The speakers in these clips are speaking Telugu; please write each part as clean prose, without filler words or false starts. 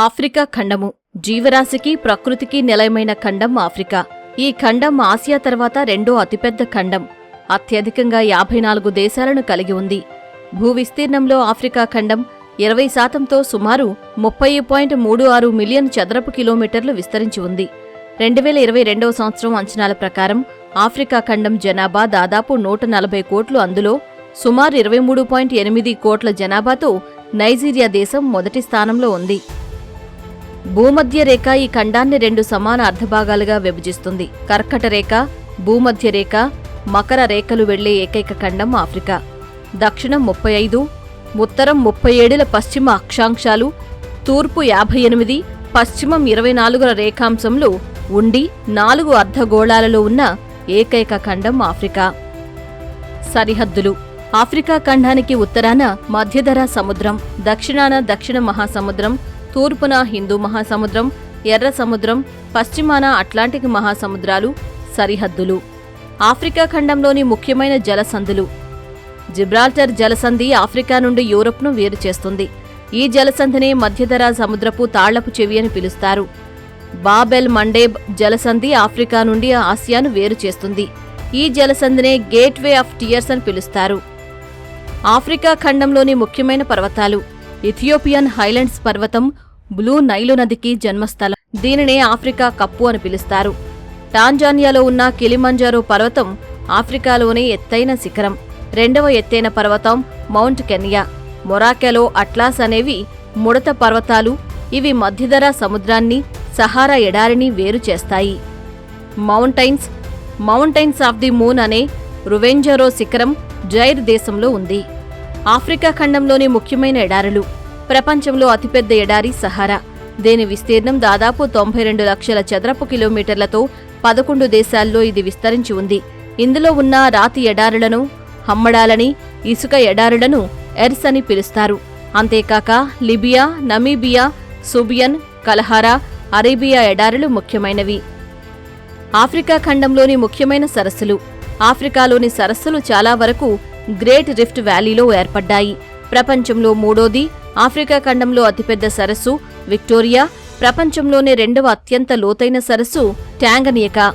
ఆఫ్రికా ఖండము జీవరాశికి ప్రకృతికి నిలయమైన ఖండం ఆఫ్రికా. ఈ ఖండం ఆసియా తర్వాత రెండో అతిపెద్ద ఖండం. అత్యధికంగా 54 దేశాలను కలిగి ఉంది. భూవిస్తీర్ణంలో ఆఫ్రికా ఖండం 20%తో సుమారు 30.36 మిలియన్ చదరపు కిలోమీటర్లు విస్తరించి ఉంది. 2022 సంవత్సరం అంచనాల ప్రకారం ఆఫ్రికా ఖండం జనాభా దాదాపు 140 కోట్లు. అందులో సుమారు 23.8 కోట్ల జనాభాతో నైజీరియా దేశం మొదటి స్థానంలో ఉంది. భూమధ్య రేఖ ఈ ఖండాన్ని 2 సమాన అర్ధభాగాలుగా విభజిస్తుంది. కర్కట రేఖ, భూమధ్య రేఖ, మకర రేఖలు వెళ్లే ఏకైక ఖండం ఆఫ్రికా. దక్షిణం 35, ఉత్తరం 37 పశ్చిమ అక్షాంశాలు, తూర్పు 58, పశ్చిమం 24 రేఖాంశంలో ఉండి 4 అర్ధగోళాలలో ఉన్న ఏకైక ఖండం ఆఫ్రికా. సరిహద్దులు. ఆఫ్రికా ఖండానికి ఉత్తరాన మధ్యధరా సముద్రం, దక్షిణాన దక్షిణ మహాసముద్రం, తూర్పున హిందూ మహాసముద్రం, ఎర్ర సముద్రం, పశ్చిమాన అట్లాంటిక్ మహాసముద్రాలు సరిహద్దులు. ఆఫ్రికా ఖండంలోని ముఖ్యమైన జలసంధులు. జిబ్రాల్టర్ జలసంధి ఆఫ్రికా నుండి యూరప్ను వేరు చేస్తుంది. ఈ జలసంధిని మధ్యధరా సముద్రపు తాళ్లపు చెవి అని పిలుస్తారు. బాబెల్ మండేబ్ జలసంధి ఆఫ్రికా నుండి ఆసియాను వేరు చేస్తుంది. ఈ జలసంధినే గేట్వే ఆఫ్ టియర్స్ అని పిలుస్తారు. ఆఫ్రికా ఖండంలోని ముఖ్యమైన పర్వతాలు. ఇథియోపియన్ హైలాండ్స్ పర్వతం బ్లూ నైలు నదికి జన్మస్థలం. దీనినే ఆఫ్రికా కప్పు అని పిలుస్తారు. టాంజానియాలో ఉన్న కిలిమంజారో పర్వతం ఆఫ్రికాలోని ఎత్తైన శిఖరం. రెండవ ఎత్తైన పర్వతం మౌంట్ కెన్యా. మొరాకోలో అట్లాస్ అనేవి ముడత పర్వతాలు. ఇవి మధ్యధరా సముద్రాన్ని, సహారా ఎడారిని వేరు చేస్తాయి. మౌంటైన్స్ ఆఫ్ ది మూన్ అనే రువెంజరో శిఖరం జైర్ దేశంలో ఉంది. ఆఫ్రికా ఖండంలోని ముఖ్యమైన ఎడారులు. ప్రపంచంలో అతిపెద్ద ఎడారి సహారా. దీని విస్తీర్ణం దాదాపు 92 లక్షల చదరపు కిలోమీటర్లతో 11 దేశాల్లో ఇది విస్తరించి ఉంది. ఇందులో ఉన్న రాతి ఎడారులను హమ్మడాలని, ఇసుక ఎడారులను ఎర్స్ అని పిలుస్తారు. అంతేకాక లిబియా, నమీబియా, సుబియన్, కలహారా, అరేబియా ఎడారులు ముఖ్యమైనవి. ఆఫ్రికా ఖండంలోని ముఖ్యమైన సరస్సులు. ఆఫ్రికాలోని సరస్సులు చాలా వరకు గ్రేట్ రిఫ్ట్ వ్యాలీలో ఏర్పడ్డాయి. ప్రపంచంలో మూడోది. ఆఫ్రికా ఖండంలో అతిపెద్ద సరస్సు విక్టోరియా. ప్రపంచంలోనే రెండవ అత్యంత లోతైన సరస్సు టాంగనియకా.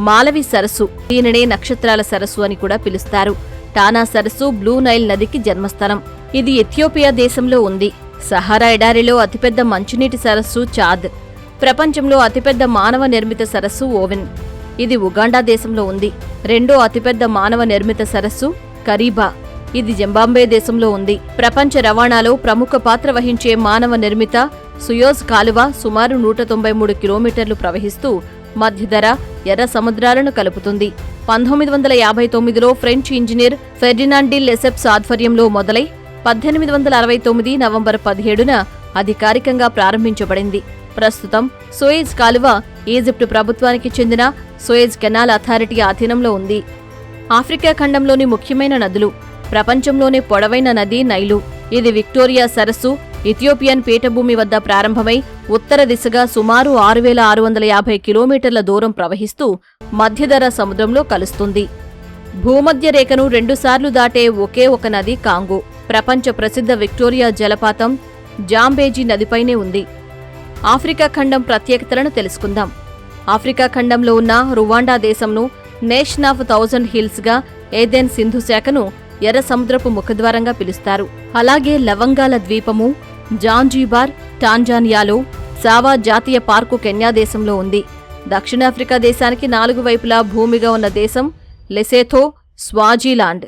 మాలవి సరస్సు, దీనినే నక్షత్రాల సరస్సు అని కూడా పిలుస్తారు. టానా సరస్సు బ్లూ నైల్ నదికి జన్మస్థలం. ఇది ఇథియోపియా దేశంలో ఉంది. సహారా ఎడారిలో అతిపెద్ద మంచునీటి సరస్సు చాద్. ప్రపంచంలో అతిపెద్ద మానవ నిర్మిత సరస్సు ఓవెన్. ఇది ఉగాండా దేశంలో ఉంది. రెండో అతిపెద్ద మానవ నిర్మిత సరస్సు కరీబా. ఇది జింబాబ్వే దేశంలో ఉంది. ప్రపంచ రవాణాలో ప్రముఖ పాత్ర వహించే మానవ నిర్మిత సుయోజ్ కాలువ సుమారు 193 కిలోమీటర్లు ప్రవహిస్తూ మధ్యధరా, ఎర్ర సముద్రాలను కలుపుతుంది. 1959లో ఫ్రెంచ్ ఇంజనీర్ ఫెర్డినాండ్ డి లెసెప్స్ ఆధ్వర్యంలో మొదలై 1869 నవంబర్ 17న అధికారికంగా ప్రారంభించబడింది. ప్రస్తుతం సూయజ్ కాలువ ఈజిప్టు ప్రభుత్వానికి చెందిన సూయజ్ కెనాల్ అథారిటీ ఆధీనంలో ఉంది. ఆఫ్రికా ఖండంలోని ముఖ్యమైన నదులు. ప్రపంచంలోనే పొడవైన నది నైలు. ఇది విక్టోరియా సరస్సు ఇథియోపియన్ పీఠభూమి వద్ద ప్రారంభమై ఉత్తర దిశగా సుమారు 6650 కిలోమీటర్ల దూరం ప్రవహిస్తూ మధ్యధరా సముద్రంలో కలుస్తుంది. భూమధ్య రేఖను 2 సార్లు దాటే ఒకే ఒక నది కాంగో. ప్రపంచ ప్రసిద్ధ విక్టోరియా జలపాతం జాంబేజీ నదిపైనే ఉంది. ఆఫ్రికా ఖండం ప్రత్యేకతలను తెలుసుకుందాం. ఆఫ్రికా ఖండంలో ఉన్న రువాండా దేశంను నేషన్ ఆఫ్ 1000 హిల్స్గా, ఏదెన్ సింధు శాఖను ఎర్ర సముద్రపు ముఖద్వారంగా పిలుస్తారు. అలాగే లవంగాల ద్వీపము జాంజీబార్ టాంజానియాలో, సావా జాతీయ పార్కు కెన్యా దేశంలో ఉంది. దక్షిణాఫ్రికా దేశానికి 4 వైపులా భూమిగా ఉన్న దేశం లెసోథో, స్వాజిలాండ్.